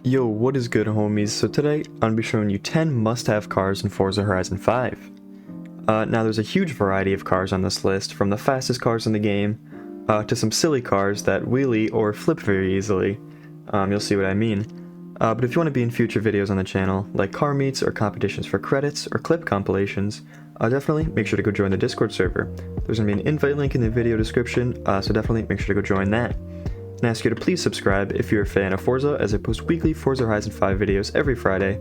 Yo, what is good, homies? So today, I'm going to be showing you 10 must-have cars in Forza Horizon 5. Now there's a huge variety of cars on this list, from the fastest cars in the game, to some silly cars that wheelie or flip very easily. You'll see what I mean. But if you want to be in future videos on the channel, like car meets or competitions for credits or clip compilations, definitely make sure to go join the Discord server. There's going to be an invite link in the video description, so definitely make sure to go join that. And ask you to please subscribe if you're a fan of Forza, as I post weekly Forza Horizon 5 videos every Friday.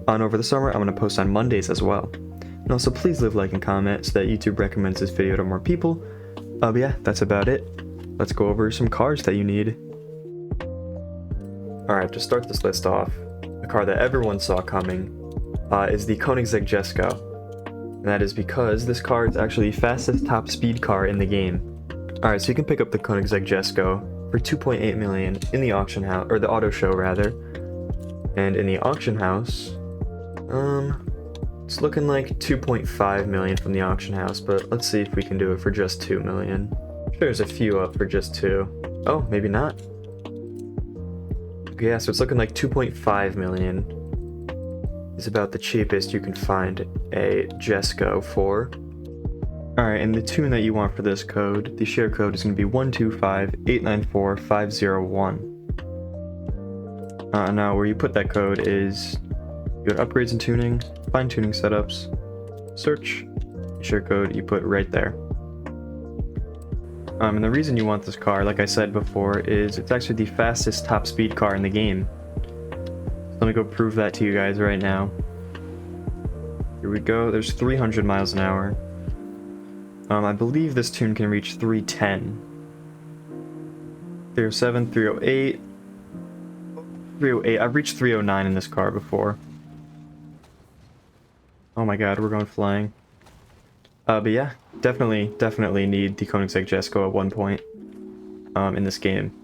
And over the summer, I'm going to post on Mondays as well. And also please leave a like and comment so that YouTube recommends this video to more people. But yeah, that's about it. Let's go over some cars that you need. Alright, to start this list off, a car that everyone saw coming is the Koenigsegg Jessica. And that is because this car is actually the fastest top speed car in the game. Alright, so you can pick up the Koenigsegg Jessica for 2.8 million in the auction house, or the auto show rather. And in the auction house, it's looking like 2.5 million from the auction house, but let's see if we can do it for just 2 million. I'm sure there's a few up for just 2. Oh, maybe not. Okay, yeah, so it's looking like 2.5 million is about the cheapest you can find a Jessica for. Alright, and the tune that you want for this code, the share code is going to be 125894501. Now where you put that code is, you go to upgrades and tuning, find tuning setups, search, share code you put right there. And the reason you want this car, like I said before, is it's actually the fastest top speed car in the game. So let me go prove that to you guys right now. Here we go, there's 300 miles an hour. I believe this tune can reach 310. 307, 308. 308. I've reached 309 in this car before. Oh my god, we're going flying. But yeah, definitely need the Koenigsegg Jessica at one point in this game.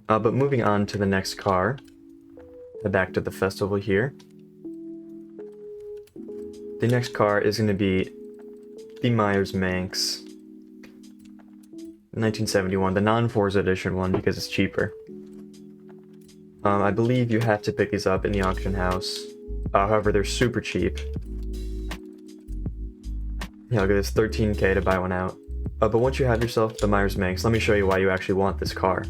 But moving on to the next car. Head back to the festival here. The next car is going to be the Myers-Manx 1971, the non-Forza edition one, because it's cheaper. I believe you have to pick these up in the auction house. However, they're super cheap. Yeah, look at this, 13k to buy one out. But once you have yourself the Myers-Manx, let me show you why you actually want this car.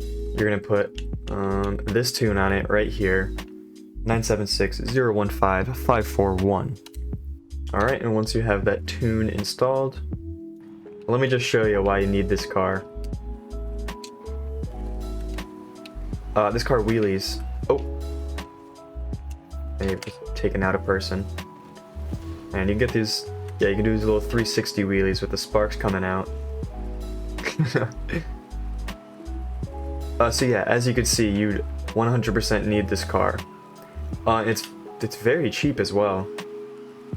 You're gonna put this tune on it right here, 976015541. Alright, and once you have that tune installed, let me just show you why you need this car. This car wheelies. Oh! Maybe taking out a person. And you can get these, yeah, you can do these little 360 wheelies with the sparks coming out. So yeah, as you can see, you'd 100% need this car. It's very cheap as well.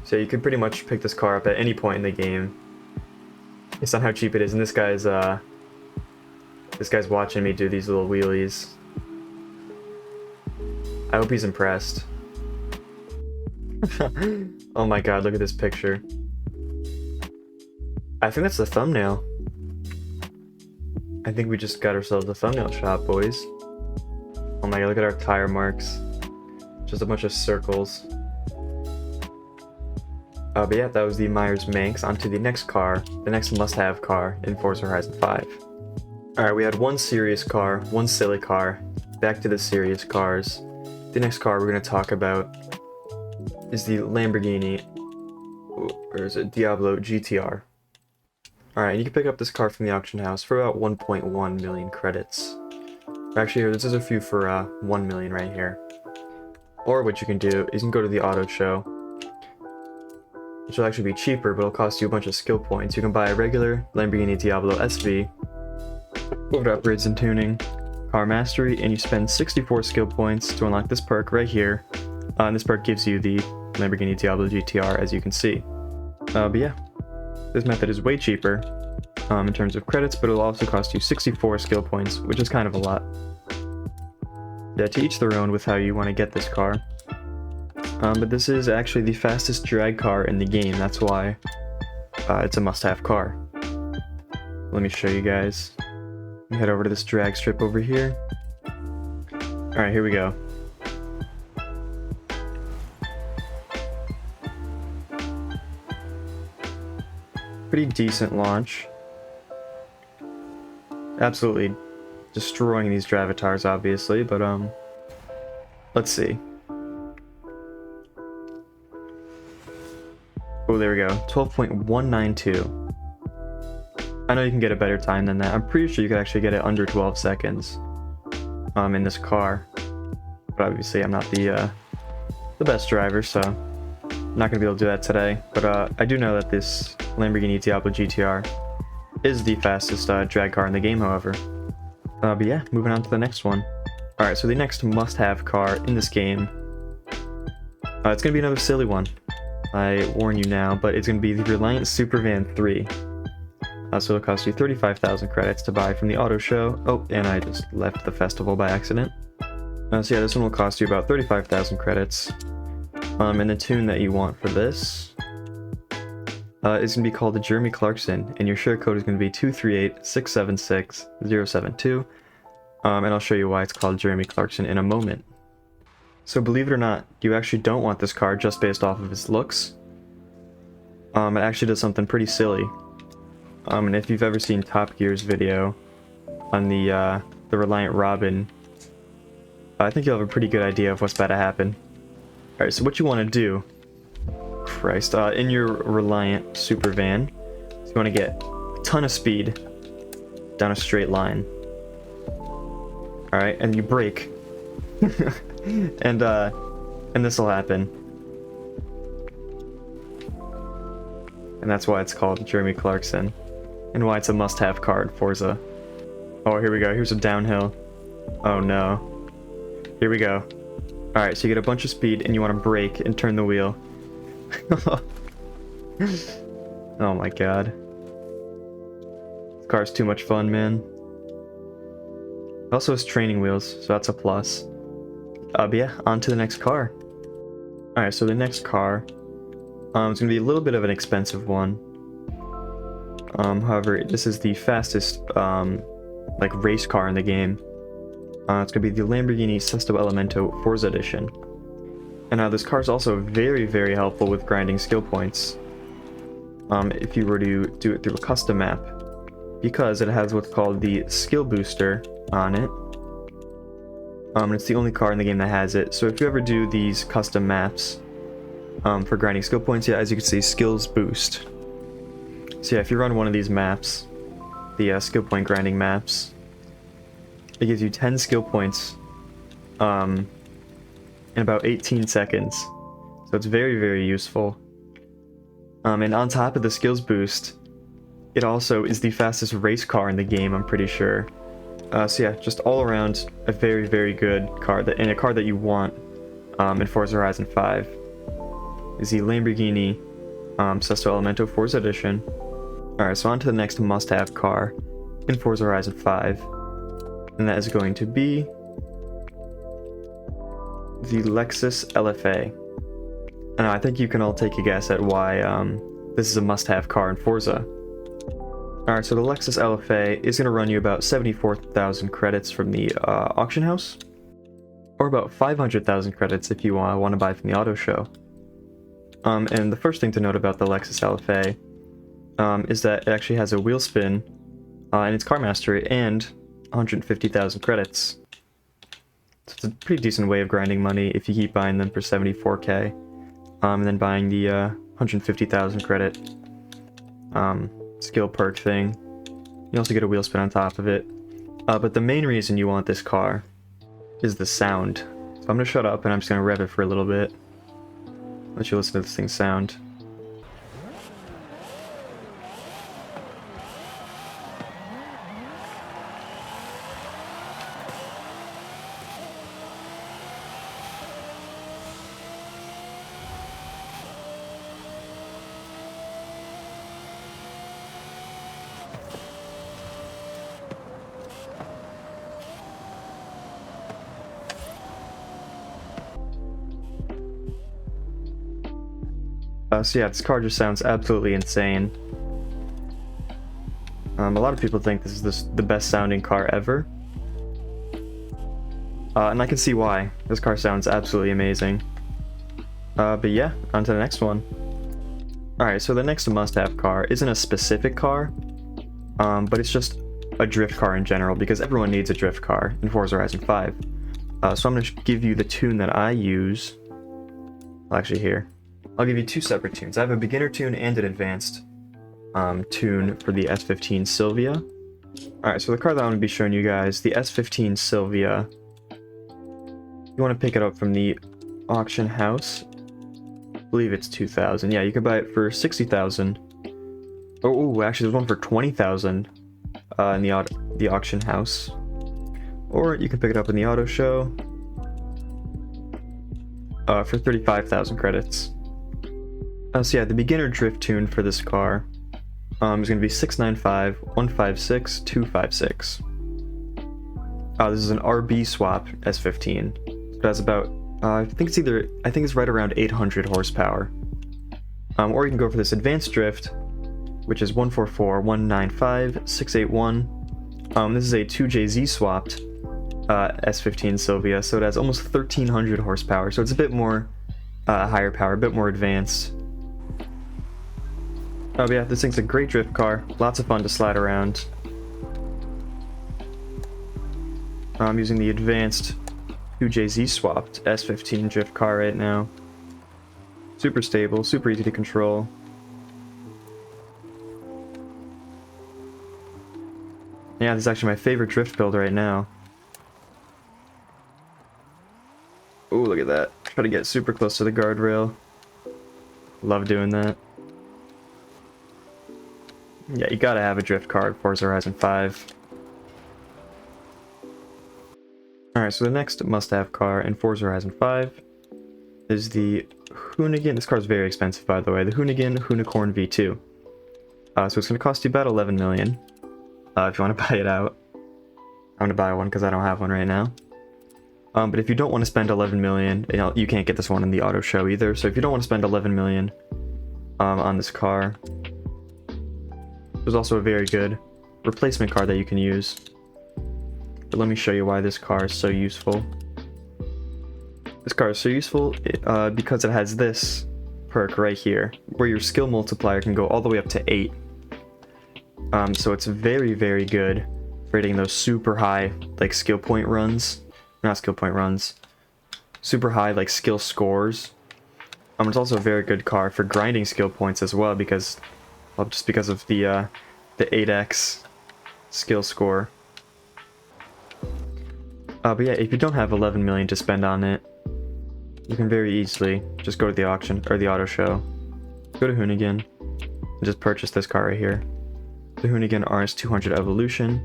So you can pretty much pick this car up at any point in the game. Based on how cheap it is, and this guy's watching me do these little wheelies. I hope he's impressed. Oh my god, look at this picture. I think that's the thumbnail. I think we just got ourselves a thumbnail shot, boys. Oh my god, look at our tire marks. Just a bunch of circles. But yeah, that was the Myers-Manx. On to the next car, the next must-have car in Forza Horizon 5. Alright, we had one serious car, one silly car. Back to the serious cars. The next car we're going to talk about is the Lamborghini, or is it Diablo GTR. Alright, you can pick up this car from the auction house for about 1.1 million credits. Actually, here, this is a few for 1 million right here. Or what you can do is you can go to the auto show, which will actually be cheaper, but it'll cost you a bunch of skill points. You can buy a regular Lamborghini Diablo SV, go to upgrades and tuning, car mastery, and you spend 64 skill points to unlock this perk right here. And this perk gives you the Lamborghini Diablo GTR, as you can see. But yeah, this method is way cheaper in terms of credits, but it'll also cost you 64 skill points, which is kind of a lot. Yeah, to each their own with how you want to get this car. But this is actually the fastest drag car in the game, that's why it's a must-have car. Let me show you guys. Head over to this drag strip over here. Alright, here we go. Pretty decent launch. Absolutely destroying these Dravitars, obviously, but let's see. Oh, there we go. 12.192. I know you can get a better time than that. I'm pretty sure you could actually get it under 12 seconds in this car. But obviously I'm not the best driver, so I'm not going to be able to do that today. But I do know that this Lamborghini Diablo GTR is the fastest drag car in the game, however. But yeah, moving on to the next one. Alright, so the next must-have car in this game, it's going to be another silly one. I warn you now, but it's going to be the Reliant Superman 3. So it'll cost you 35,000 credits to buy from the auto show. Oh, and I just left the festival by accident. So yeah, this one will cost you about 35,000 credits. And the tune that you want for this is going to be called the Jeremy Clarkson, and your share code is going to be 238-676-072. And I'll show you why it's called Jeremy Clarkson in a moment. So believe it or not, you actually don't want this car just based off of its looks. It actually does something pretty silly. And if you've ever seen Top Gear's video on the Reliant Robin, I think you'll have a pretty good idea of what's about to happen. Alright, so what you want to do, Christ, in your Reliant Supervan, is you want to get a ton of speed down a straight line. Alright, and you brake. and this will happen. And that's why it's called Jeremy Clarkson. And why it's a must-have car in Forza. Oh, here we go. Here's a downhill. Oh no. Here we go. Alright, so you get a bunch of speed and you want to brake and turn the wheel. Oh my god. This car's too much fun, man. It also has training wheels, so that's a plus. But yeah, on to the next car. Alright, so the next car is going to be a little bit of an expensive one. However, this is the fastest like race car in the game. It's going to be the Lamborghini Sesto Elemento Forza Edition. And this car is also very, very helpful with grinding skill points. If you were to do it through a custom map. Because it has what's called the skill booster on it. And it's the only car in the game that has it. So if you ever do these custom maps for grinding skill points, yeah, as you can see, skills boost. So yeah, if you run one of these maps, the skill point grinding maps, it gives you 10 skill points in about 18 seconds. So it's very, very useful. And on top of the skills boost, it also is the fastest race car in the game, I'm pretty sure. So yeah, just all around a very, very good car, and a car that you want in Forza Horizon 5 is the Lamborghini Sesto Elemento Forza Edition. Alright, so on to the next must-have car in Forza Horizon 5, and that is going to be the Lexus LFA. And I think you can all take a guess at why this is a must-have car in Forza. Alright, so the Lexus LFA is going to run you about 74,000 credits from the auction house, or about 500,000 credits if you want to buy from the auto show. And the first thing to note about the Lexus LFA is that it actually has a wheel spin in its car mastery and 150,000 credits. So it's a pretty decent way of grinding money if you keep buying them for 74k, and then buying the 150,000 credit skill perk thing. You also get a wheel spin on top of it. But the main reason you want this car is the sound. So I'm going to shut up and I'm just going to rev it for a little bit. Let you listen to this thing sound. So yeah, this car just sounds absolutely insane. A lot of people think this is the best sounding car ever. And I can see why. This car sounds absolutely amazing. But yeah, on to the next one. Alright, so the next must-have car isn't a specific car, but it's just a drift car in general, because everyone needs a drift car in Forza Horizon 5. So I'm going to give you the tune that I use. Well, actually here. I'll give you two separate tunes. I have a beginner tune and an advanced tune for the S15 Silvia. Alright, so the car that I'm going to be showing you guys, the S15 Silvia, you want to pick it up from the auction house. I believe it's 2,000. Yeah, you can buy it for 60,000. Oh, actually, there's one for 20,000 in the auction house. Or you can pick it up in the auto show for 35,000 credits. So yeah, the beginner drift tune for this car is going to be 695 156 256. This is an RB swap S15. It has about I think it's right around 800 horsepower. Or you can go for this advanced drift, which is 144 195 681. This is a 2JZ swapped S15 Silvia, so it has almost 1300 horsepower, so it's a bit more higher power, a bit more advanced. But yeah, this thing's a great drift car, lots of fun to slide around. I'm using the advanced 2JZ swapped S15 drift car right now. Super stable, super easy to control. Yeah, this is actually my favorite drift build right now. Oh, look at that. Try to get super close to the guardrail. Love doing that. Yeah, you gotta have a drift car in Forza Horizon 5. Alright, so the next must-have car in Forza Horizon 5 is the Hoonigan. This car is very expensive, by the way. The Hoonigan Hoonicorn V2. So it's going to cost you about 11 million if you want to buy it out. I'm going to buy one because I don't have one right now. But if you don't want to spend 11 million, you can't get this one in the auto show either. So if you don't want to spend 11 million on this car, there's also a very good replacement car that you can use. But let me show you why this car is so useful. This car is so useful because it has this perk right here, where your skill multiplier can go all the way up to 8. So it's very, very good for hitting those super high, like, skill point runs. Not skill point runs. Super high, like, skill scores. It's also a very good car for grinding skill points as well, because, well, just because of the 8x skill score. But yeah, if you don't have 11 million to spend on it, you can very easily just go to the auction, or the auto show, go to Hoonigan, and just purchase this car right here. The Hoonigan RS200 Evolution.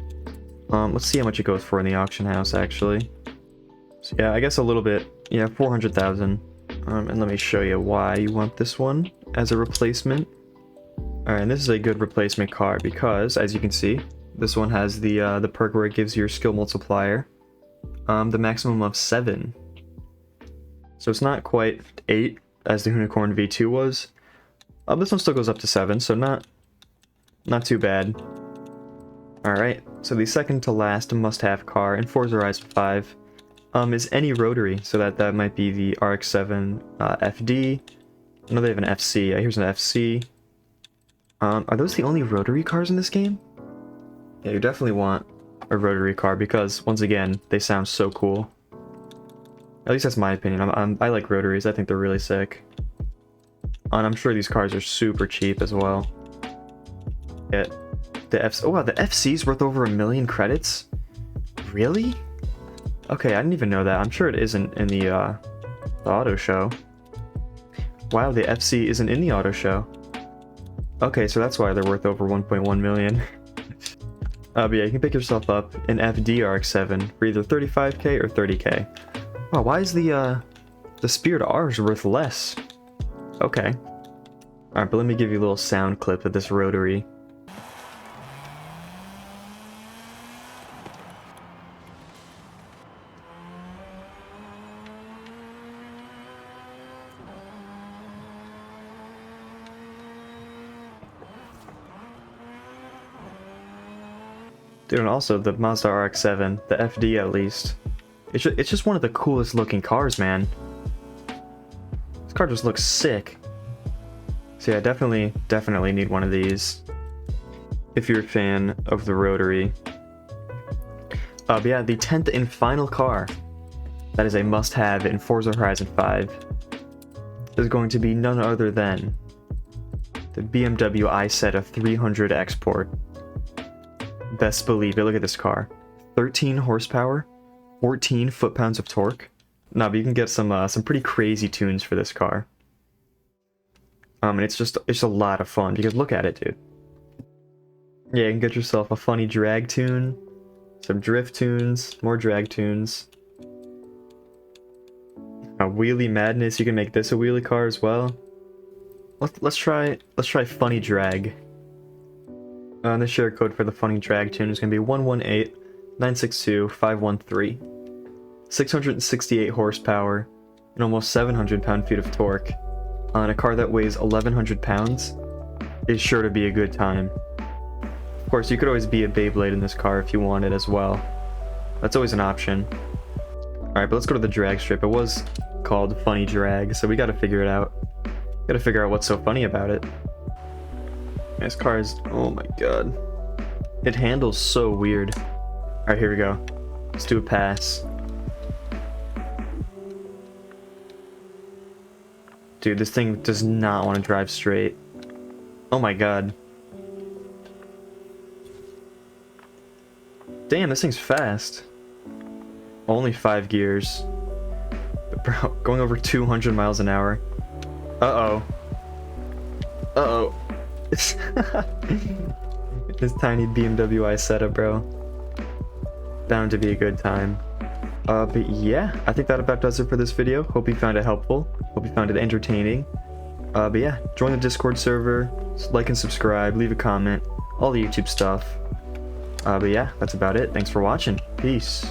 Let's see how much it goes for in the auction house, actually. So yeah, I guess a little bit, yeah, 400,000. And let me show you why you want this one as a replacement. Alright, and this is a good replacement car because, as you can see, this one has the perk where it gives your skill multiplier the maximum of 7. So it's not quite 8 as the Hoonicorn V2 was. This one still goes up to 7, so not too bad. Alright, so the second to last must-have car in Forza Horizon 5 is any rotary. So that might be the RX-7 FD. I know they have an FC. Here's an FC. Are those the only rotary cars in this game? Yeah, you definitely want a rotary car because, once again, they sound so cool. At least that's my opinion. I like rotaries. I think they're really sick. And I'm sure these cars are super cheap as well. Yeah, oh wow, the FC's worth over 1 million credits? Really? Okay, I didn't even know that. I'm sure it isn't in the auto show. Wow, the FC isn't in the auto show. Okay, so that's why they're worth over 1.1 million. But yeah, you can pick yourself up an FD RX-7 for either 35k or 30k. Wow, why is the Spirit R's worth less? Okay. Alright, but let me give you a little sound clip of this rotary. Dude, and also the Mazda RX-7, the FD at least, It's just one of the coolest looking cars, man. This car just looks sick. So yeah, definitely need one of these if you're a fan of the rotary. But yeah, the 10th and final car that is a must-have in Forza Horizon 5 is going to be none other than the BMW i7 300 Export. Best believe it, look at this car. 13 horsepower, 14 foot-pounds of torque. Nah, but you can get some pretty crazy tunes for this car. And it's a lot of fun because look at it, dude. Yeah, you can get yourself a funny drag tune, some drift tunes, more drag tunes. A wheelie madness, you can make this a wheelie car as well. Let's try funny drag. The share code for the funny drag tune is gonna be 118-962-513. 668 horsepower and almost 700 pound-feet of torque on a car that weighs 1,100 pounds is sure to be a good time. Of course, you could always be a Beyblade in this car if you wanted as well. That's always an option. Alright, but let's go to the drag strip. It was called Funny Drag, so we gotta figure it out. Gotta figure out what's so funny about it. This car is... oh my god. It handles so weird. Alright, here we go. Let's do a pass. Dude, this thing does not want to drive straight. Oh my god. Damn, this thing's fast. Only 5 gears. But bro, going over 200 miles an hour. Uh-oh. Uh-oh. This tiny BMW i7, bro. Bound to be a good time. But yeah, I think that about does it for this video. Hope you found it helpful. Hope you found it entertaining. But yeah, join the Discord server, like and subscribe, leave a comment, all the YouTube stuff. But yeah, that's about it. Thanks for watching. Peace.